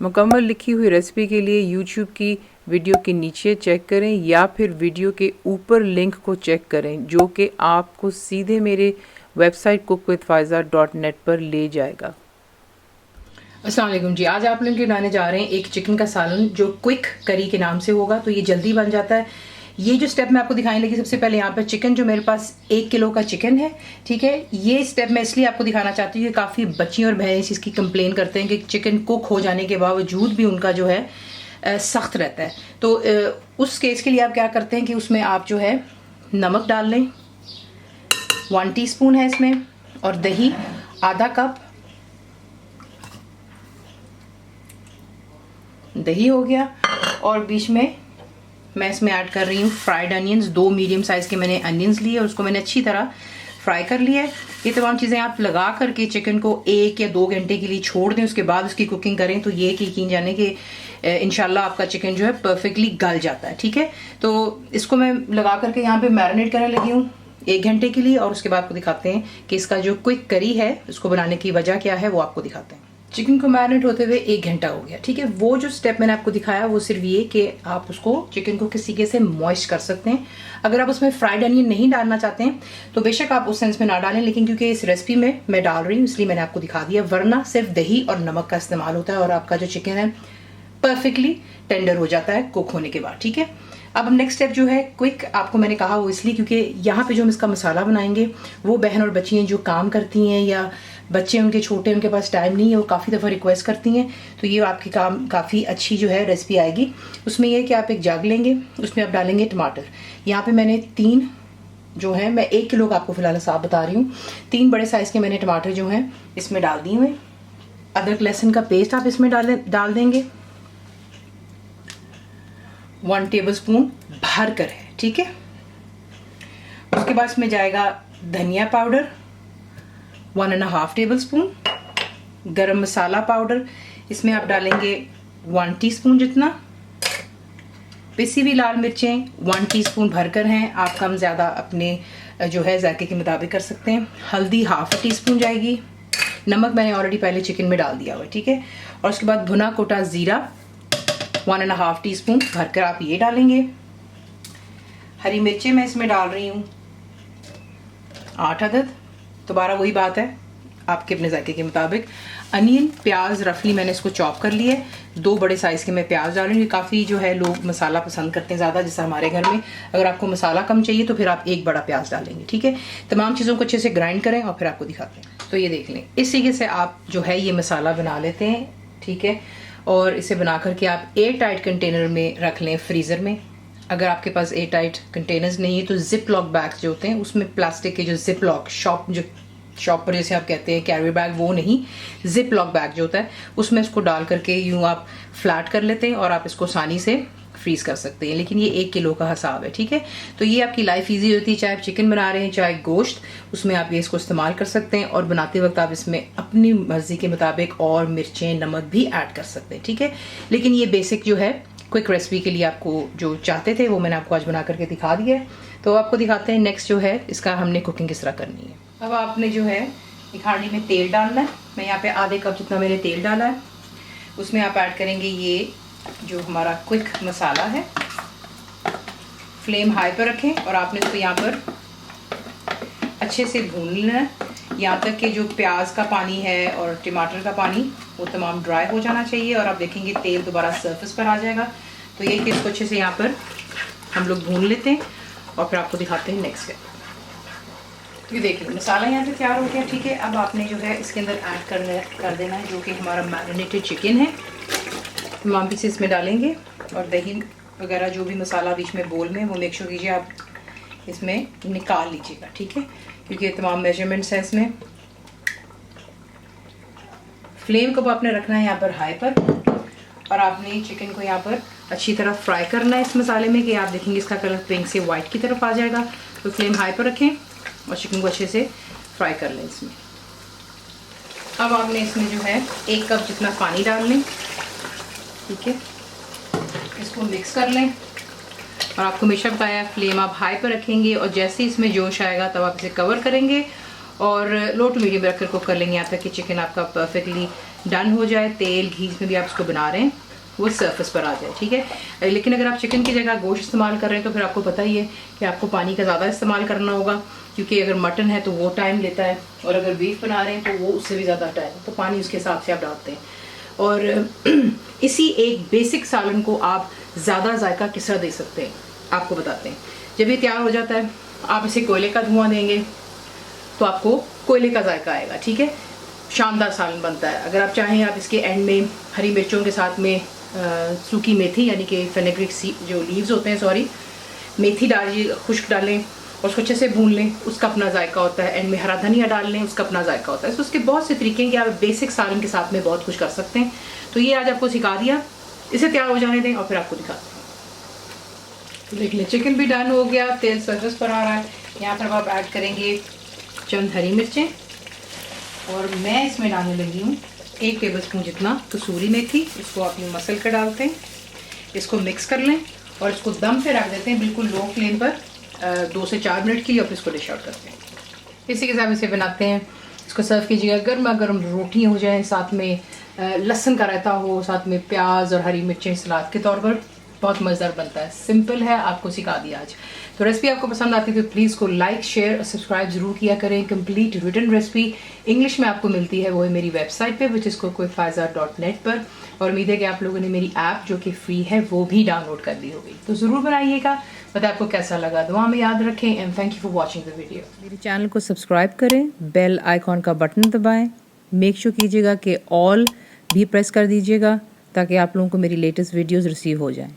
मुकम्मल लिखी हुई रेसिपी के लिए यूट्यूब की वीडियो के नीचे चेक करें या फिर वीडियो के ऊपर लिंक को चेक करें जो कि आपको सीधे मेरे वेबसाइट cookWithFaiza.net पर ले जाएगा। अस्सलाम वालेकुम जी, आज आप लोगों के बनाने जा रहे हैं एक चिकन का सालन जो क्विक करी के नाम से होगा। तो ये जल्दी बन जाता है। ये जो स्टेप मैं आपको दिखाने लगी, सबसे पहले यहाँ पर चिकन जो मेरे पास 1 किलो का चिकन है, ठीक है। ये स्टेप मैं इसलिए आपको दिखाना चाहती हूँ कि काफ़ी बच्चियों और बहनें इसकी कंप्लेन करते हैं कि चिकन कुक हो जाने के बावजूद भी उनका जो है सख्त रहता है। तो उस केस के लिए आप क्या करते हैं कि उसमें आप जो है नमक डाल लें, 1 टीस्पून है इसमें, और दही आधा कप, दही हो गया। और बीच में मैं इसमें ऐड कर रही हूँ फ्राइड अनियंस। 2 मीडियम साइज़ के मैंने अनियंस लिए और उसको मैंने अच्छी तरह फ्राई कर लिया है। ये तमाम चीज़ें आप लगा करके चिकन को 1 या 2 घंटे के लिए छोड़ दें, उसके बाद उसकी कुकिंग करें तो ये यकीन जाने कि इंशाल्लाह आपका चिकन जो है परफेक्टली गल जाता है, ठीक है। तो इसको मैं लगा करके यहाँ पे मैरिनेट करने लगी हूँ 1 घंटे के लिए, और उसके बाद आपको दिखाते हैं कि इसका जो क्विक करी है उसको बनाने की वजह क्या है, वो आपको दिखाते हैं। चिकन को मैरिनेट होते हुए 1 घंटा हो गया, ठीक है। वो जो स्टेप मैंने आपको दिखाया वो सिर्फ ये कि आप उसको चिकन को किसी के से मॉइस्ट कर सकते हैं। अगर आप उसमें फ्राइड अनियन नहीं डालना चाहते हैं तो बेशक आप उस सेंस में ना डालें, लेकिन क्योंकि इस रेसिपी में मैं डाल रही हूँ इसलिए मैंने आपको दिखा दिया। वरना सिर्फ दही और नमक का इस्तेमाल होता है और आपका जो चिकन है परफेक्टली टेंडर हो जाता है कुक होने के बाद, ठीक है। अब हम नेक्स्ट स्टेप जो है क्विक, आपको मैंने कहा वो इसलिए क्योंकि यहाँ पे जो हम इसका मसाला बनाएंगे वो बहन और बच्चियाँ जो काम करती हैं या बच्चे उनके छोटे, उनके पास टाइम नहीं है, वो काफ़ी दफ़ा रिक्वेस्ट करती हैं, तो ये आपकी काम काफ़ी अच्छी जो है रेसिपी आएगी। उसमें यह कि आप एक जग लेंगे, उसमें आप डालेंगे टमाटर। यहाँ पे मैंने 3 जो है, मैं 1 किलो का आपको फिलहाल साफ बता रही हूँ, 3 बड़े साइज़ के मैंने टमाटर जो हैं इसमें डाल दिए हुए। अदरक लहसुन का पेस्ट आप इसमें डाल देंगे, 1 टेबल स्पून भर कर है, ठीक है। उसके बाद इसमें जाएगा धनिया पाउडर 1.5 टेबल स्पून, गरम मसाला पाउडर इसमें आप डालेंगे 1 टीस्पून जितना, पिसी हुई लाल मिर्चें 1 टीस्पून भरकर हैं, आप कम ज़्यादा अपने जो है जायके के मुताबिक कर सकते हैं। हल्दी 1/2 टीस्पून जाएगी, नमक मैंने ऑलरेडी पहले चिकन में डाल दिया हुआ है, ठीक है। और उसके बाद भुना कोटा ज़ीरा 1.5 टीस्पून भरकर आप ये डालेंगे। हरी मिर्चें मैं इसमें डाल रही हूँ 8 अदद, दोबारा वही बात है आपके अपने जायके के मुताबिक। अनियन प्याज रफली मैंने इसको चॉप कर लिया है, 2 बड़े साइज़ के मैं प्याज डाल रही हूँ। काफ़ी जो है लोग मसाला पसंद करते हैं ज़्यादा, जैसा हमारे घर में। अगर आपको मसाला कम चाहिए तो फिर आप 1 बड़ा प्याज डालेंगे, ठीक है। तमाम चीज़ों को अच्छे से ग्राइंड करें और फिर आपको दिखाते हैं। तो ये देख लें, इस तरीके से आप जो है ये मसाला बना लेते हैं, ठीक है। और इसे बना करके आप एयर टाइट कंटेनर में रख लें फ्रीज़र में। अगर आपके पास एयर टाइट कंटेनर्स नहीं है तो जिप लॉक बैग्स जो होते हैं उसमें प्लास्टिक के जो जिप लॉक शॉप पर जैसे आप कहते हैं कैरी बैग, वो नहीं, जिप लॉक बैग जो होता है उसमें इसको डाल करके यूँ आप फ्लैट कर लेते हैं और आप इसको आसानी से फ्रीज कर सकते हैं। लेकिन ये 1 किलो का हिसाब है, ठीक है। तो ये आपकी लाइफ ईजी होती है, चाहे आप चिकन बना रहे हैं चाहे गोश्त, उसमें आप ये इसको इस्तेमाल कर सकते हैं। और बनाते वक्त आप इसमें अपनी मर्जी के मुताबिक और मिर्चें नमक भी ऐड कर सकते हैं, ठीक है। लेकिन ये बेसिक जो है क्विक रेसिपी के लिए आपको जो चाहते थे वो मैंने आपको आज बना करके दिखा दिया है। तो आपको दिखाते हैं नेक्स्ट जो है इसका हमने कुकिंग किस तरह करनी है। अब आपने जो है एक हांडी में तेल डालना है। मैं यहाँ पे आधे कप जितना मैंने तेल डाला है, उसमें आप ऐड करेंगे ये जो हमारा क्विक मसाला है। फ्लेम हाई पर रखें और आपने इसको यहाँ पर अच्छे से भून लेना है, यहाँ तक कि जो प्याज का पानी है और टमाटर का पानी वो तमाम ड्राई हो जाना चाहिए। और आप देखेंगे तेल दोबारा सरफेस पर आ जाएगा। तो ये कि इसको अच्छे से यहाँ पर हम लोग भून लेते हैं और फिर आपको दिखाते हैं नेक्स्ट स्टेप। ये देखिए मसाला यहाँ पे तैयार हो गया, ठीक है। अब आपने जो है इसके अंदर ऐड कर देना है जो कि हमारा मैरिनेटेड चिकन है। तमाम पीसेस में डालेंगे और दही वगैरह जो भी मसाला बीच में बोल में वो मेक श्योर कीजिए आप इसमें निकाल लीजिएगा, ठीक है, क्योंकि तमाम मेजरमेंट्स हैं इसमें। फ्लेम को आपने रखना है यहाँ पर हाई पर और आपने चिकन को यहाँ पर अच्छी तरह फ्राई करना है इस मसाले में कि आप देखेंगे इसका कलर पिंक से वाइट की तरफ आ जाएगा। तो फ्लेम हाई पर रखें और चिकन को अच्छे से फ्राई कर लें इसमें। अब आपने इसमें जो है 1 कप जितना पानी डाल लें, ठीक है। इसको मिक्स कर लें और आपको हमेशा बताया फ्लेम आप हाई पर रखेंगे और जैसे इसमें जोश आएगा तब आप इसे कवर करेंगे और लो टू मीडियम रखकर कुक कर लेंगे यहाँ तक कि चिकन आपका परफेक्टली डन हो जाए, तेल घी में भी आप इसको बना रहे हैं वो सरफेस पर आ जाए, ठीक है। लेकिन अगर आप चिकन की जगह गोश्त इस्तेमाल कर रहे हैं तो फिर आपको पता ही है कि आपको पानी का ज़्यादा इस्तेमाल करना होगा, क्योंकि अगर मटन है तो वो टाइम लेता है, और अगर बीफ बना रहे हैं तो वो उससे भी ज़्यादा टाइम, तो पानी उसके हिसाब से आप डालते हैं। और इसी एक बेसिक सालन को आप ज़्यादा जायका किस तरह दे सकते हैं आपको बताते हैं। जब ये तैयार हो जाता है आप इसे कोयले का धुआं देंगे तो आपको कोयले का जायका आएगा, ठीक है। शानदार सालन बनता है। अगर आप चाहें आप इसके एंड में हरी मिर्चों के साथ में सूखी मेथी यानी कि फेनेग्रिक जो लीव्स होते हैं, सॉरी, मेथी डालिए, खुश्क डालें और उसको अच्छे से भून लें, उसका अपना जायका होता है। एंड में हरा धनिया डाल लें, उसका अपना जायका होता है। तो उसके बहुत से तरीके हैं कि आप बेसिक सालन के साथ में बहुत कुछ कर सकते हैं। तो ये आज आपको सिखा दिया, इसे तैयार हो जाने दें और फिर आपको दिखाते हैं। तो देख लें चिकन भी डन हो गया, तेल सरफेस पर आ रहा है। यहाँ पर आप ऐड करेंगे चंद हरी मिर्चें, और मैं इसमें डालने लगी हूँ 1 टेबलस्पून जितना कसूरी मेथी। इसको अपनी मसल कर डालते हैं, इसको मिक्स कर लें और इसको दम पे रख देते हैं बिल्कुल लो फ्लेम पर 2 से 4 मिनट के लिए, और फिर इसको डिश आउट करते हैं। इसी के साथ इसे बनाते हैं, इसको सर्व कीजिएगा। गर्मा गर्म रोटी हो जाए, साथ में लहसुन का रायता हो, साथ में प्याज और हरी मिर्चें सलाद के तौर पर, बहुत मज़ेदार बनता है। सिंपल है, आपको सिखा दिया आज। तो रेसिपी आपको पसंद आती है तो प्लीज़ को लाइक शेयर और सब्सक्राइब ज़रूर किया करें। कंप्लीट रिटन रेसिपी इंग्लिश में आपको मिलती है, वो है मेरी वेबसाइट पे विच इज़ cookwifaza.net पर। और उम्मीद है कि आप लोगों ने मेरी ऐप जो कि फ्री है वो भी डाउनलोड कर ली होगी। तो ज़रूर बनाइएगा, पता आपको कैसा लगा। दुआ में याद रखें and thank you for watching the video. मेरे चैनल को सब्सक्राइब करें, बेल आइकॉन का बटन दबाएँ, मेक श्योर कीजिएगा कि ऑल भी प्रेस कर दीजिएगा ताकि आप लोगों को मेरी लेटेस्ट वीडियोज़ रिसीव हो जाएँ।